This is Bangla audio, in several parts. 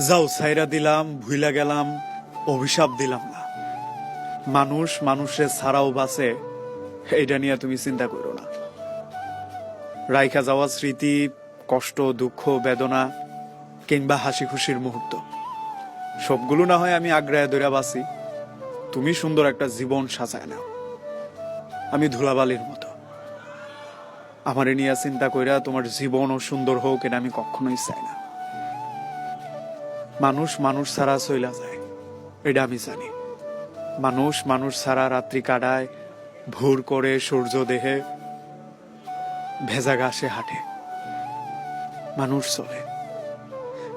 যাও ছাইরা দিলাম, ভুইলা গেলাম, অভিশাপ দিলাম না। মানুষ মানুষের ছাড়াও বাঁচে, এইটা নিয়ে তুমি চিন্তা করো না। রাইখা যাওয়া স্মৃতি, কষ্ট, দুঃখ, বেদনা কিংবা হাসি খুশির মুহূর্ত, সবগুলো না হয় আমি আগ্রায় ধরে বাঁচি। তুমি সুন্দর একটা জীবন সাজায় নাও, আমি ধুলাবালির মতো। আমারে নিয়ে চিন্তা কইরা তোমার জীবনও সুন্দর হোক, এটা আমি কখনোই চাই না। মানুষ মানুষ ছাড়া চইলা যায়, এটা আমি জানি। মানুষ মানুষ ছাড়া রাত্রি কাটায়, ভোর করে সূর্য দেহে, ভেজা ঘাসে হাঁটে। মানুষ চলে,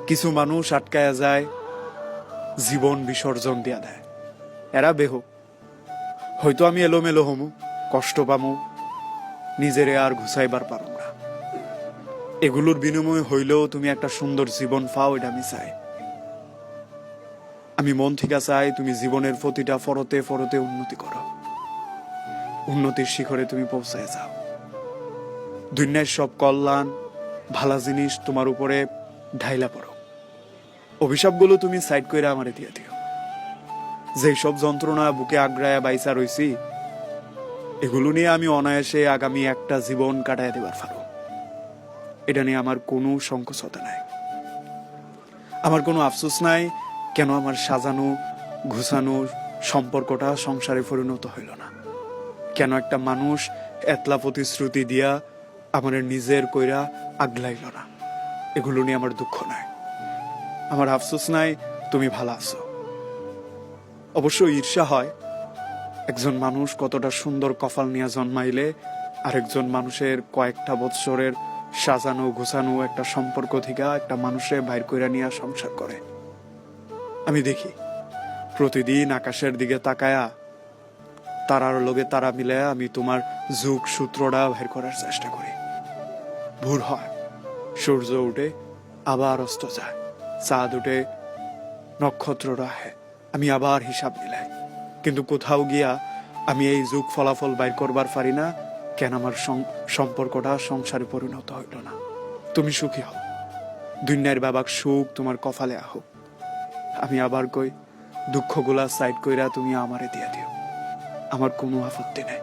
কিছু মানুষ আটকায়া যায়, জীবন বিসর্জন দিয়া দেয়। এরা বেহ, হয়তো আমি এলোমেলো হমু, কষ্ট পামু, নিজেরে আর ঘুষাইবার পারুম না। এগুলোর বিনিময়ে হইলেও তুমি একটা সুন্দর জীবন পাও, এটা আমি চাই। আমি মন থেকে চাই তুমি জীবনের প্রতিটা ফরতে ফরতে উন্নতি করো, উন্নতির শিখরে তুমি পৌঁছায় যাও। দুনিয়ার সব কল্যাণ ভালো জিনিস তোমার উপরে ঢাইলা পড়ো। অভিশাপগুলো তুমি সাইড করে আমারে দিয়ে দিও। যেই সব যন্ত্রণা বুকে আগ্রায়া বাইসা রইছি, এগুলো নিয়ে আমি অনায়াসে আগামী একটা জীবন কাটায় দেবার পারো। এটা নিয়ে আমার কোনো সংকোচতা নাই, আমার কোনো আফসোস নাই। কেন আমার সাজানো ঘুষানো সম্পর্কটা সংসারে পরিণত হইল না? কেন একটা মানুষ এতলা প্রতিশ্রুতি দিয়া আমার নিজের কইরা আগলাইল না? এগুলো নিয়ে আমার দুঃখ নাই, আমার আফসোস নাই। তুমি ভালো আছো। অবশ্য ঈর্ষা হয়, একজন মানুষ কতটা সুন্দর কপাল নিয়ে জন্মাইলে আরেকজন মানুষের কয়েকটা বৎসরের সাজানো ঘুষানো একটা সম্পর্ক থেকে একটা মানুষের বাইর কইরা নিয়ে সংসার করে। আমি দেখি প্রতিদিন আকাশের দিকে তাকায়া তারার লগে তারা মিলে আমি তোমার যুগ সূত্রটা বের করার চেষ্টা করি। ভোর হয়, সূর্য উঠে আবার অস্ত যায়, চাঁদ উঠে, নক্ষত্ররা আহে, আমি আবার হিসাব মিলাই। কিন্তু কোথাও গিয়া আমি এই যুগ ফলাফল বাইর করবার পারি না। কেন আমার সম্পর্কটা সংসারে পরিণত হইল না? তুমি সুখী হও, দুনিয়ার বাবাক সুখ তোমার কপালে আহো। আমি আবার কই, দুঃখগুলা সাইড কইরা তুমি আমারে দিয়া দিও, আমার কোনো আপত্তি নেই।